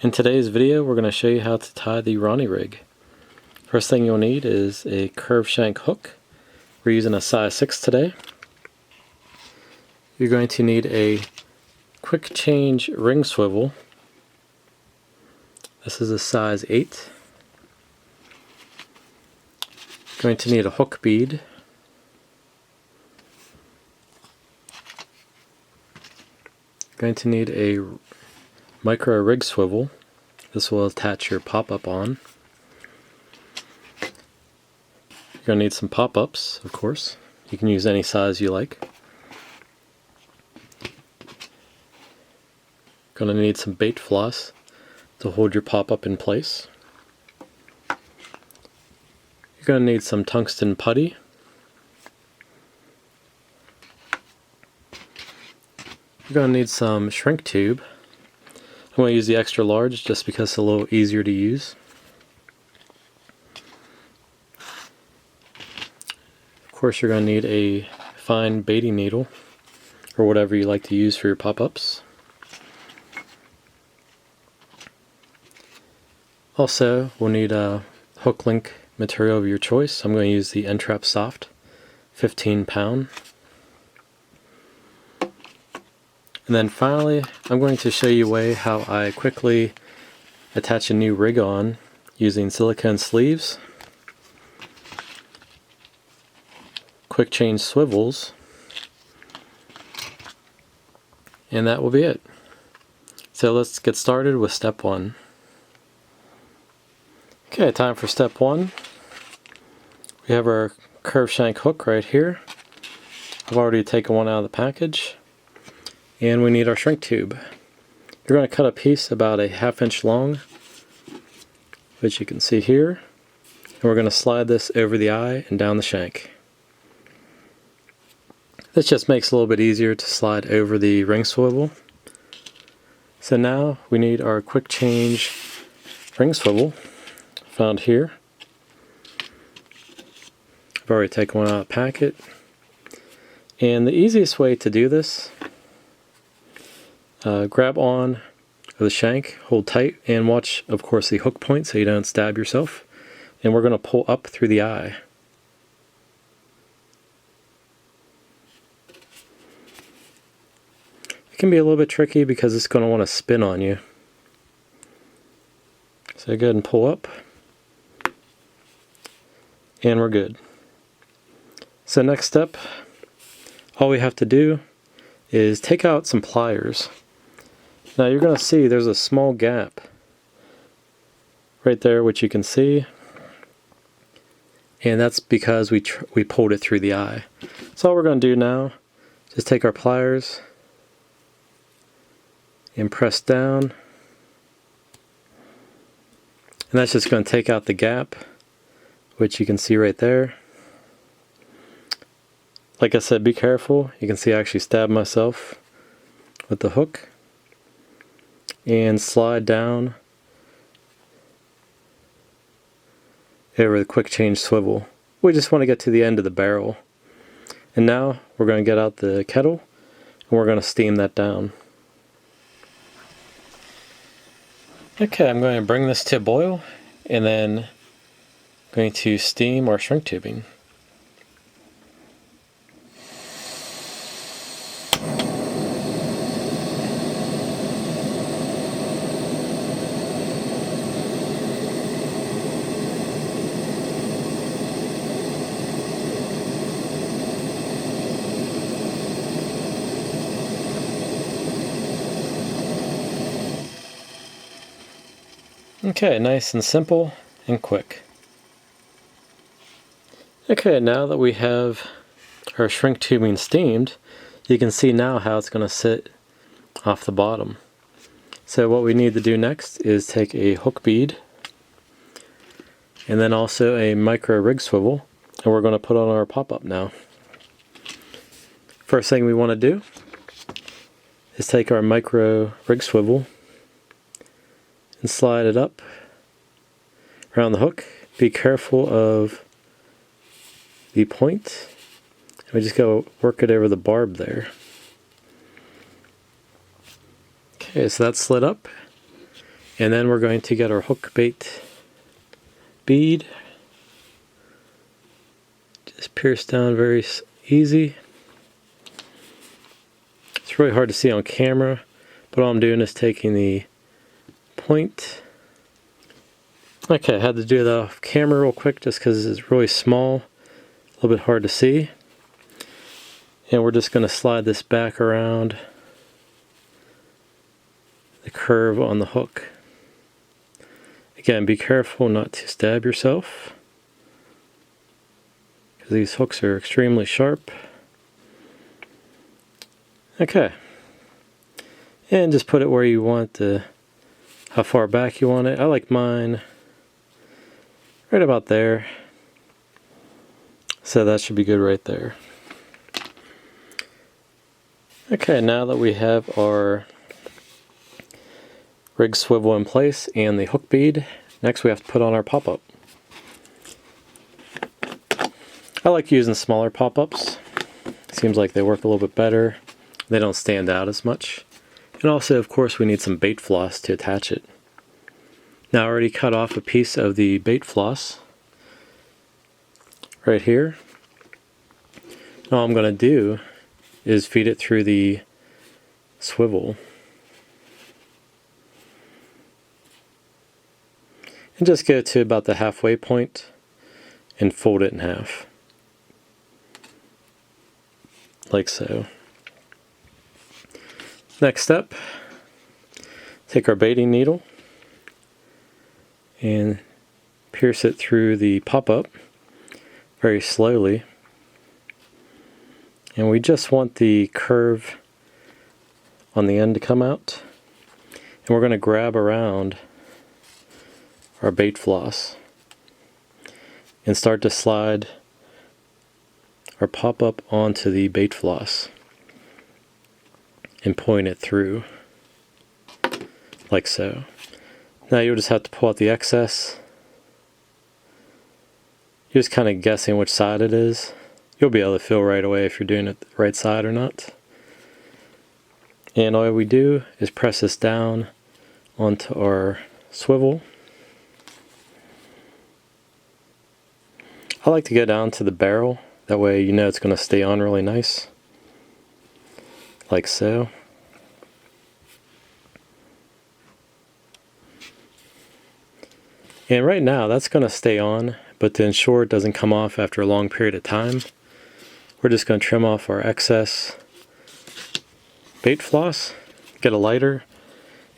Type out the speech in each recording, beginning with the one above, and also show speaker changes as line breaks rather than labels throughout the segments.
In today's video, we're going to show you how to tie the Ronnie rig. First thing you'll need is a curved shank hook. We're using a size 6 today. You're going to need a quick change ring swivel. This is a size 8. You're going to need a hook bead. You're going to need a micro rig swivel. This will attach your pop-up on. You're going to need some pop-ups, of course. You can use any size you like. You're going to need some bait floss to hold your pop-up in place. You're going to need some tungsten putty. You're going to need some shrink tube. I'm going to use the extra large just because it's a little easier to use. Of course, you're going to need a fine baiting needle or whatever you like to use for your pop-ups. Also, we'll need a hook link material of your choice. I'm going to use the N-Trap Soft 15 pound. And then finally, I'm going to show you a way how I quickly attach a new rig on using silicone sleeves, quick change swivels, and that will be it. So let's get started with step 1. Okay, time for step 1. We have our curved shank hook right here. I've already taken one out of the package. And we need our shrink tube. You're going to cut a piece about a 1/2 inch long, which you can see here. And we're going to slide this over the eye and down the shank. This just makes it a little bit easier to slide over the ring swivel. So now we need our quick change ring swivel, found here. I've already taken one out of the packet. And the easiest way to do this, grab on the shank, hold tight, and watch, of course, the hook point so you don't stab yourself. And we're going to pull up through the eye. It can be a little bit tricky because it's going to want to spin on you. So go ahead and pull up. And we're good. So next step, all we have to do is take out some pliers. Now you're going to see there's a small gap right there, which you can see, and that's because we pulled it through the eye. So all we're going to do now is just take our pliers and press down, and that's just going to take out the gap, which you can see right there. Like I said, be careful. You can see I actually stabbed myself with the hook. And slide down over the quick change swivel. We just want to get to the end of the barrel. And now we're going to get out the kettle and we're going to steam that down. Okay, I'm going to bring this to a boil and then I'm going to steam our shrink tubing. Okay, nice and simple and quick. Okay, now that we have our shrink tubing steamed, you can see now how it's going to sit off the bottom. So what we need to do next is take a hook bead and then also a micro rig swivel, and we're going to put on our pop-up now. First thing we want to do is take our micro rig swivel and slide it up around the hook. Be careful of the point. And we just go work it over the barb there. Okay, so that's slid up. And then we're going to get our hook bait bead. Just pierce down very easy. It's really hard to see on camera, but all I'm doing is taking the point. Okay, I had to do that off camera real quick just because it's really small, a little bit hard to see. And we're just going to slide this back around the curve on the hook. Again, be careful not to stab yourself, because these hooks are extremely sharp. Okay. And just put it where you want how far back you want it. I like mine right about there. So that should be good right there. Okay, now that we have our rig swivel in place and the hook bead, next we have to put on our pop-up. I like using smaller pop-ups. Seems like they work a little bit better. They don't stand out as much. And also, of course, we need some bait floss to attach it. Now I already cut off a piece of the bait floss right here. And all I'm going to do is feed it through the swivel. And just go to about the halfway point and fold it in half. Like so. Next step, take our baiting needle and pierce it through the pop-up very slowly. And we just want the curve on the end to come out. And we're going to grab around our bait floss and start to slide our pop-up onto the bait floss and point it through like so. Now you'll just have to pull out the excess. You're just kind of guessing which side it is. You'll be able to feel right away if you're doing it the right side or not. And all we do is press this down onto our swivel. I like to go down to the barrel, that way you know it's going to stay on really nice. Like so. And right now that's going to stay on, but to ensure it doesn't come off after a long period of time, we're just going to trim off our excess bait floss, get a lighter,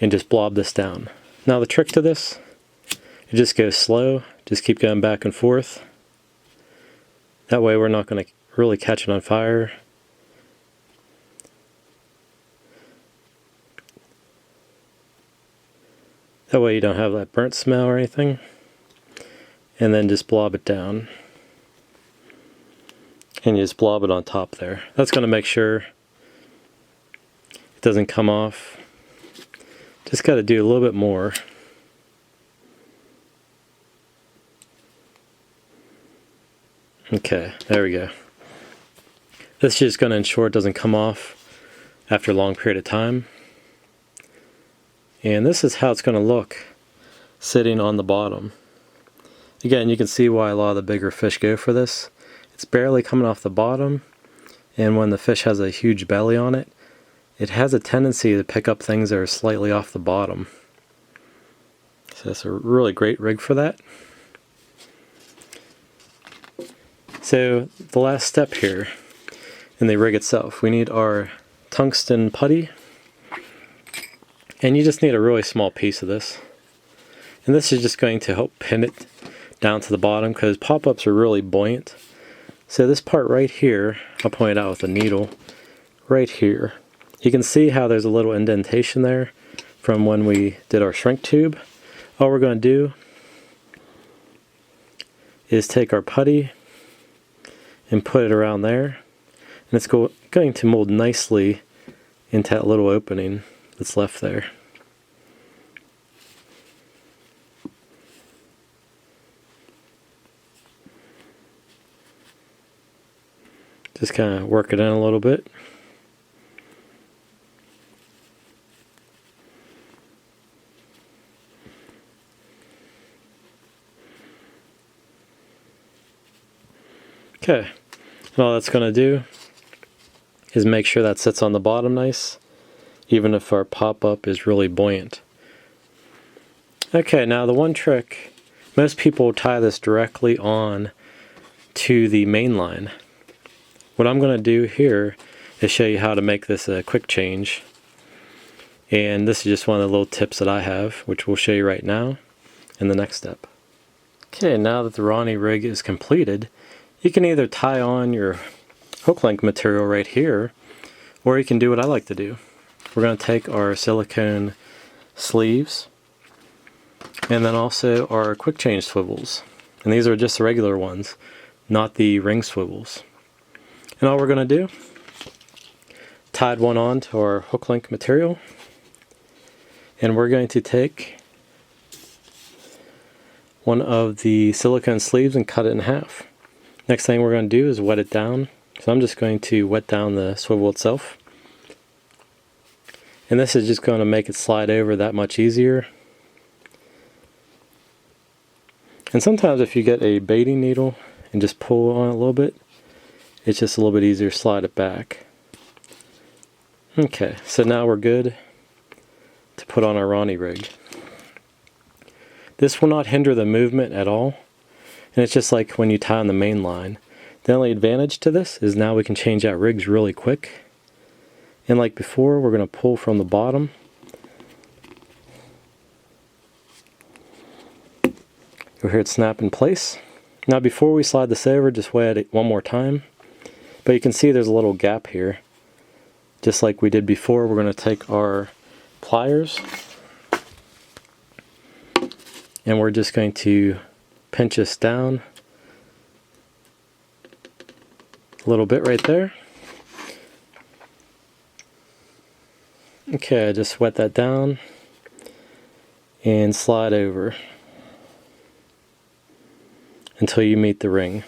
and just blob this down. Now the trick to this, you just go slow, just keep going back and forth. That way we're not going to really catch it on fire. That way you don't have that burnt smell or anything. And then just blob it down. And you just blob it on top there. That's going to make sure it doesn't come off. Just got to do a little bit more. Okay, there we go. This is just going to ensure it doesn't come off after a long period of time. And this is how it's going to look sitting on the bottom. Again, you can see why a lot of the bigger fish go for this. It's barely coming off the bottom, and when the fish has a huge belly on it, it has a tendency to pick up things that are slightly off the bottom. So it's a really great rig for that. So the last step here in the rig itself, we need our tungsten putty, and you just need a really small piece of this. And this is just going to help pin it down to the bottom because pop-ups are really buoyant. So this part right here, I'll point it out with a needle, right here. You can see how there's a little indentation there from when we did our shrink tube. All we're going to do is take our putty and put it around there, and it's going to mold nicely into that little opening that's left there. Just kind of work it in a little bit. Okay, and all that's going to do is make sure that sits on the bottom nice, even if our pop-up is really buoyant. Okay, now the one trick, most people tie this directly on to the main line. What I'm going to do here is show you how to make this a quick change. And this is just one of the little tips that I have, which we'll show you right now in the next step. Okay, now that the Ronnie rig is completed, you can either tie on your hook link material right here, or you can do what I like to do. We're going to take our silicone sleeves and then also our quick change swivels. And these are just the regular ones, not the ring swivels. And all we're going to do, tied one on to our hook link material, and we're going to take one of the silicone sleeves and cut it in half. Next thing we're going to do is wet it down. So I'm just going to wet down the swivel itself. And this is just going to make it slide over that much easier. And sometimes if you get a baiting needle and just pull on it a little bit, it's just a little bit easier to slide it back. Okay, so now we're good to put on our Ronnie rig. This will not hinder the movement at all, and it's just like when you tie on the main line. The only advantage to this is now we can change out rigs really quick. And like before, we're going to pull from the bottom. You'll hear it snap in place. Now before we slide this over, just wet it one more time. But you can see there's a little gap here. Just like we did before, we're going to take our pliers and we're just going to pinch this down a little bit right there. Okay, just wet that down and slide over until you meet the ring.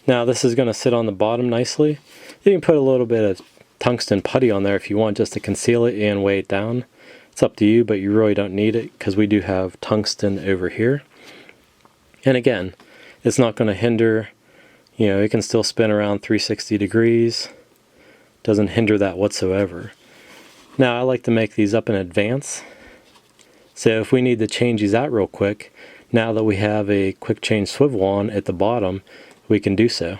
Now this is going to sit on the bottom nicely. You can put a little bit of tungsten putty on there if you want, just to conceal it and weigh it down. It's up to you, but you really don't need it because we do have tungsten over here. And again, it's not going to hinder, you know, it can still spin around 360 degrees. Doesn't hinder that whatsoever. Now I like to make these up in advance. So if we need to change these out real quick, now that we have a quick change swivel on at the bottom, we can do so.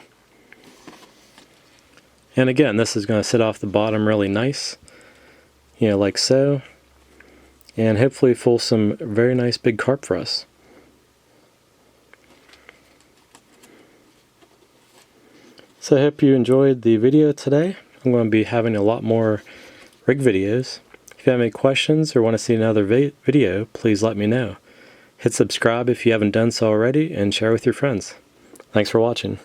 And again, this is going to sit off the bottom really nice, you know, like so. And hopefully pull some very nice big carp for us. So I hope you enjoyed the video today. I'm going to be having a lot more rig videos. If you have any questions or want to see another video, please let me know. Hit subscribe if you haven't done so already and share with your friends. Thanks for watching.